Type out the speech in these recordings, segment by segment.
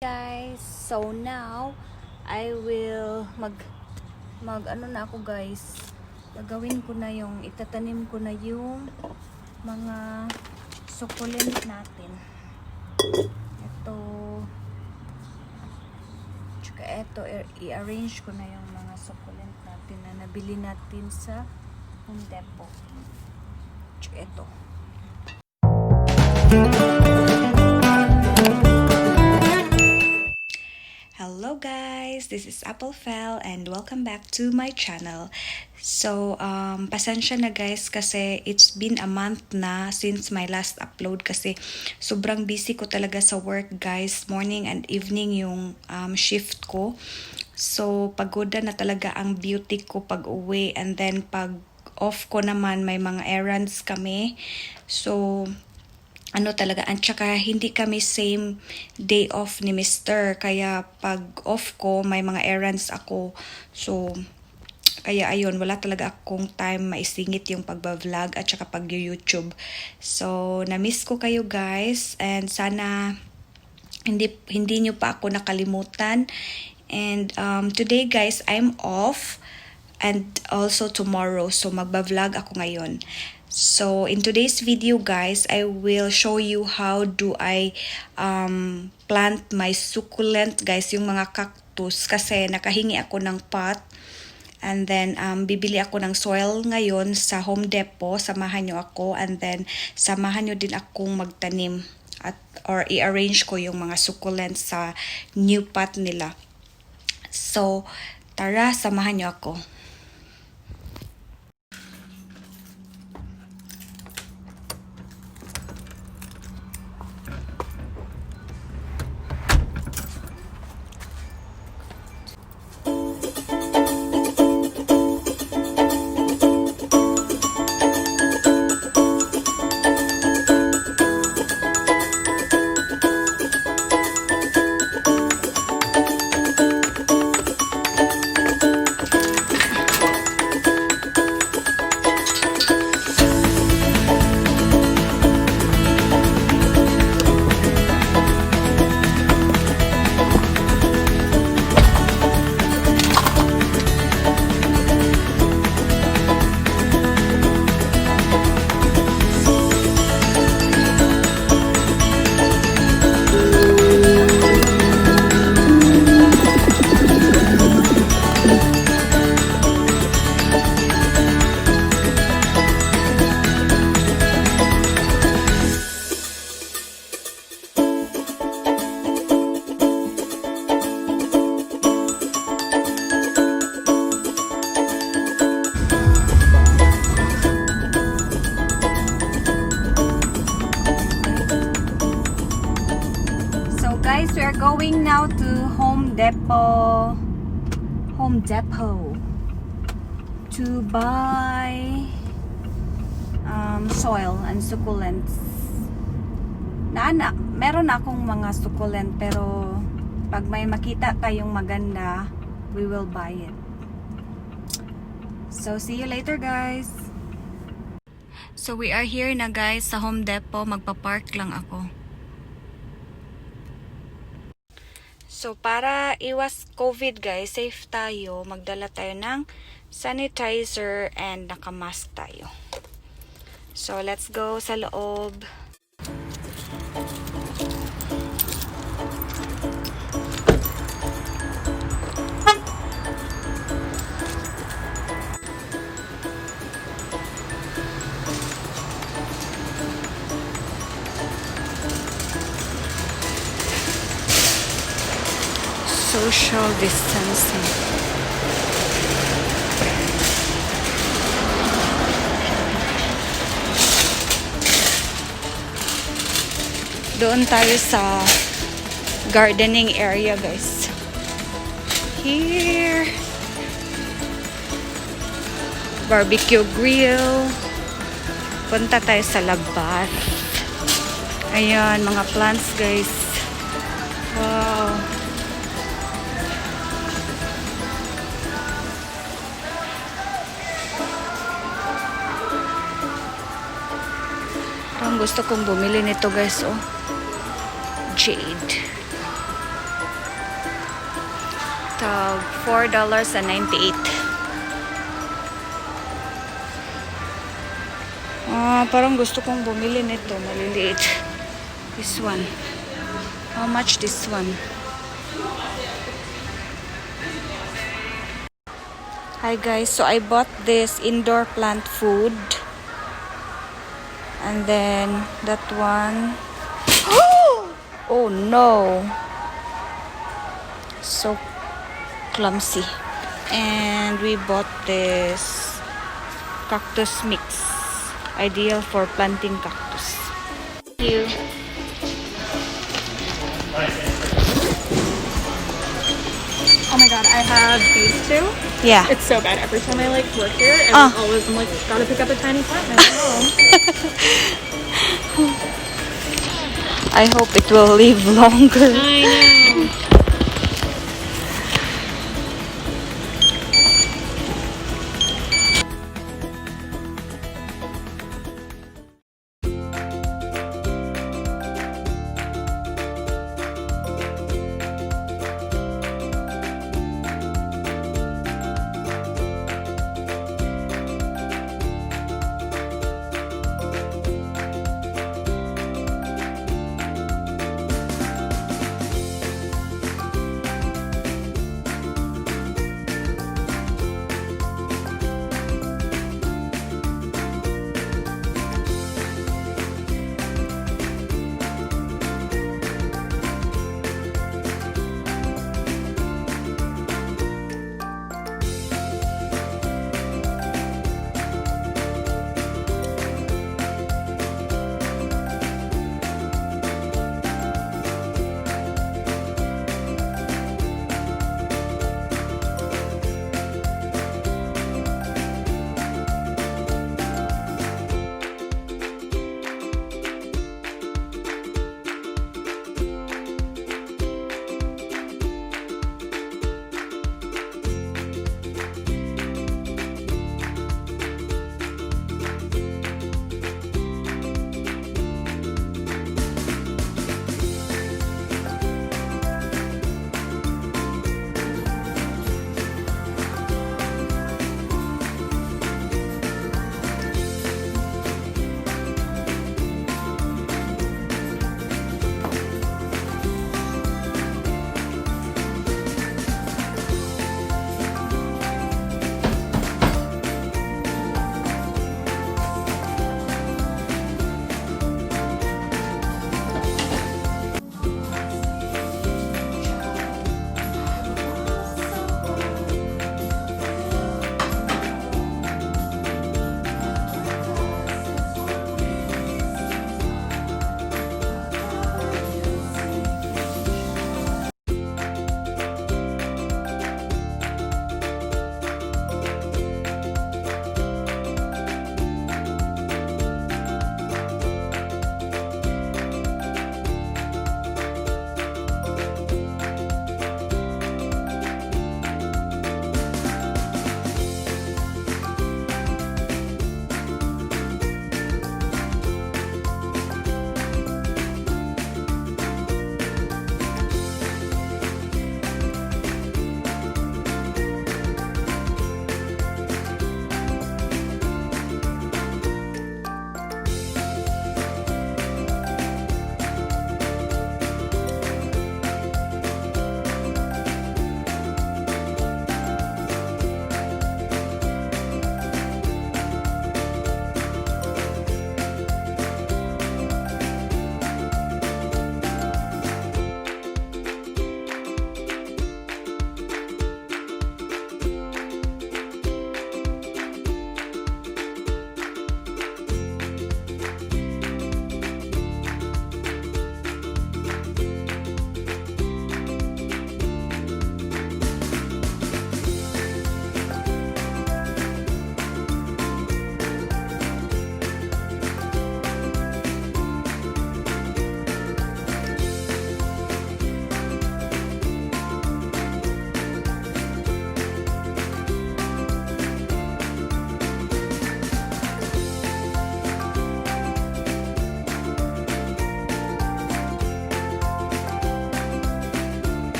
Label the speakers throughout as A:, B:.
A: Guys, so now I will ano na ako guys, gagawin ko na yung itatanim ko na yung mga succulent natin. Ito i-arrange ko na yung mga succulent natin na nabili natin sa Home Depot. Ito. Hello guys, this is Apple Fell and welcome back to my channel. So, pasensya na guys kasi it's been a month na since my last upload kasi sobrang busy ko talaga sa work guys. Morning and evening yung shift ko. So, pagoda na talaga ang beauty ko pag uwi and then pag off ko naman may mga errands kami. So, ano talaga, at saka hindi kami same day off ni Mr. Kaya pag off ko, may mga errands ako. So, kaya ayun, wala talaga akong time maisingit yung pagba-vlog at saka pag-YouTube. So, na-miss ko kayo guys and sana hindi nyo pa ako nakalimutan. And today guys, I'm off and also tomorrow. So, magba-vlog ako ngayon. So, in today's video guys, I will show you how do I plant my succulent guys, yung mga cactus. Kasi nakahingi ako ng pot. And then, bibili ako ng soil ngayon sa Home Depot. Samahan nyo ako. And then, samahan nyo din akong magtanim. Or i-arrange ko yung mga succulents sa new pot nila. So, tara, samahan nyo ako. Guys, we are going now to Home Depot to buy soil and succulents. Meron akong mga succulent pero pag may makita tayong maganda, we will buy it. So see you later guys. So we are here na guys sa Home Depot, magpa-park lang ako. So, para iwas COVID guys, safe tayo. Magdala tayo ng sanitizer and nakamask tayo. So, let's go sa loob. Social distancing. Doon tayo sa gardening area guys. Here. Barbecue grill. Punta tayo sa labas. Ayan, mga plants guys. Wow. Ang gusto kong bumili nito guys, oh. Jade. Tag $4.98. Parang gusto kong bumili nito, maliliit. This one. How much this one? Hi guys, so I bought this indoor plant food. And then that one. Oh no. So clumsy. And we bought this cactus mix. Ideal for planting cactus. Thank you.
B: Oh my god, I have these two.
A: Yeah.
B: It's so bad. Every time I like work here, and always I'm like, gotta pick up a tiny plant and go home.
A: I hope it will live longer.
B: I know.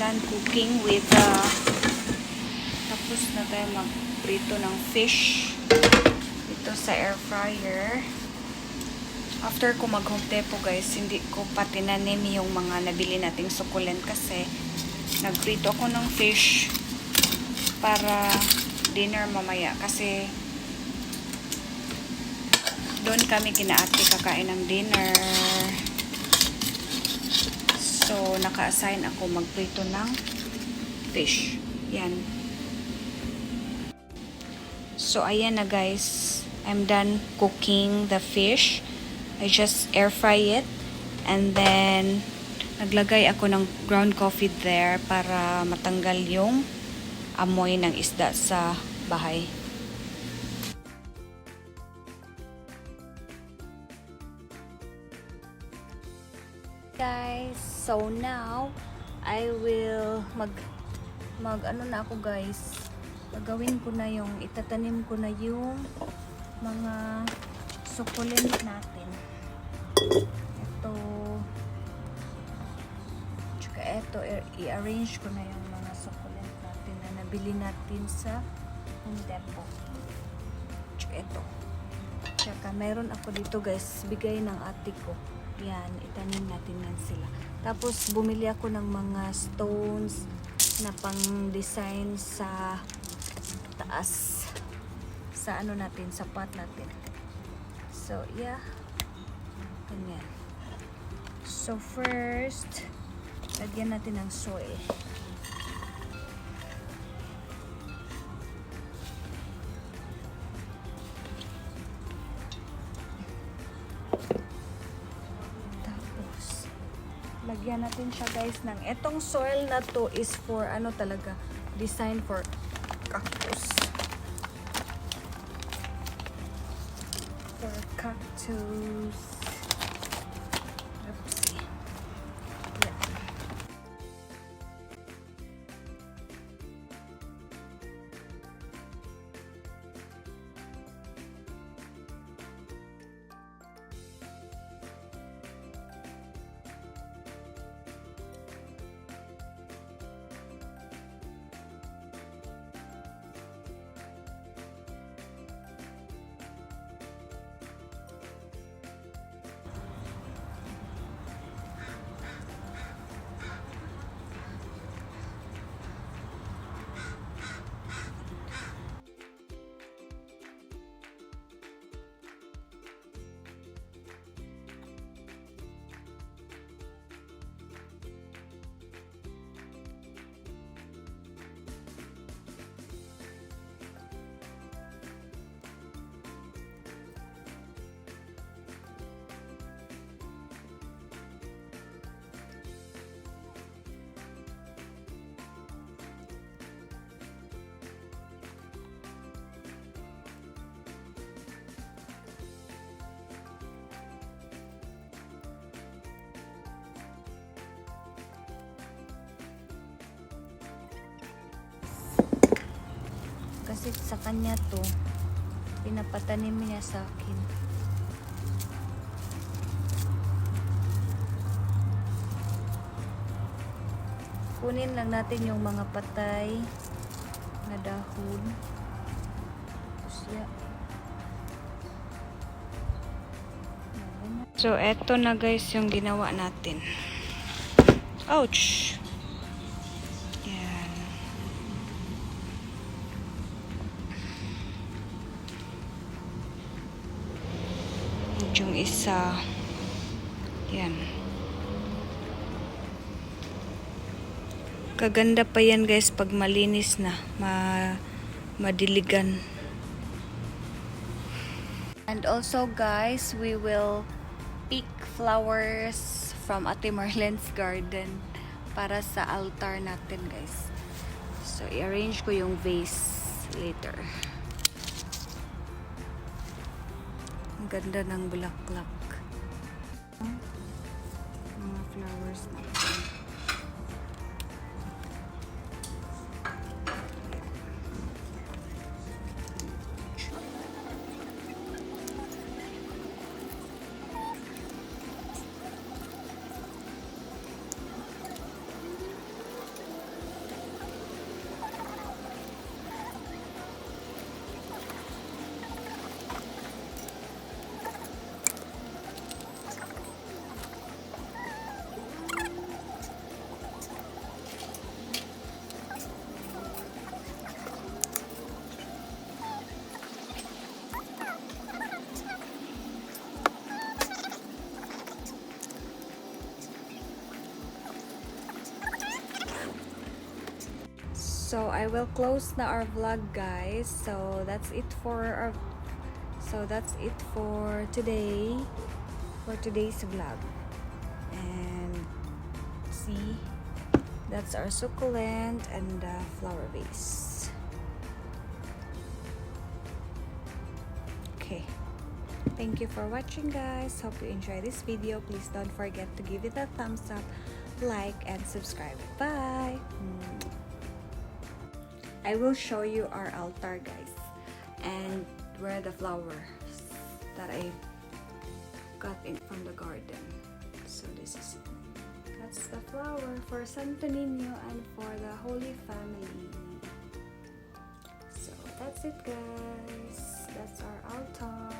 A: done cooking with tapos na tayo magprito ng fish ito sa air fryer. After ko mag-home depot guys, hindi ko pa tinanim yung mga nabili nating succulent kasi nagprito ako ng fish para dinner mamaya kasi doon kami kinaati kakain ng dinner. So, naka-assign ako magprito ng fish. Yan. So, ayan na guys. I'm done cooking the fish. I just air fry it. And then, naglagay ako ng ground coffee there para matanggal yung amoy ng isda sa bahay. Guys, so now I will mag ano na ako guys, gagawin ko na yung itatanim ko na yung mga succulent natin. Ito tsaka ito, i-arrange ko na yung mga succulent natin na nabili natin sa Home Depot. Tsaka ito, tsaka meron ako dito guys, bigay ng ate ko. Yan, itanim natin yan sila. Tapos, bumili ako ng mga stones na pang design sa taas. Sa ano natin, sa pot natin. So, yeah. Ganyan. So, first, lagyan natin ng soil. Lagyan natin siya guys ng etong soil na to is for ano talaga, design for cactus. For cactus. Oopsie. Yeah. Kasi sa kanya to, pinapatanim niya sa akin. Kunin lang natin yung mga patay na dahon. So, eto na guys yung ginawa natin. Ouch! Yan. Yung isa. Yan. Kaganda pa yan guys pag malinis na. Madiligan. And also guys, we will pick flowers from Ate Marlene's garden para sa altar natin guys. So, i-arrange ko yung vase later. Ang ganda ng bulaklak. Mga flowers natin. So I will close na our vlog, guys. So that's it for today, for today's vlog. And see, that's our succulent and flower vase. Okay. Thank you for watching, guys. Hope you enjoy this video. Please don't forget to give it a thumbs up, like, and subscribe. Bye! I will show you our altar, guys, and where the flowers that I got in from the garden. So this is it. That's the flower for Santo Niño and for the Holy Family. So that's it, guys. That's our altar.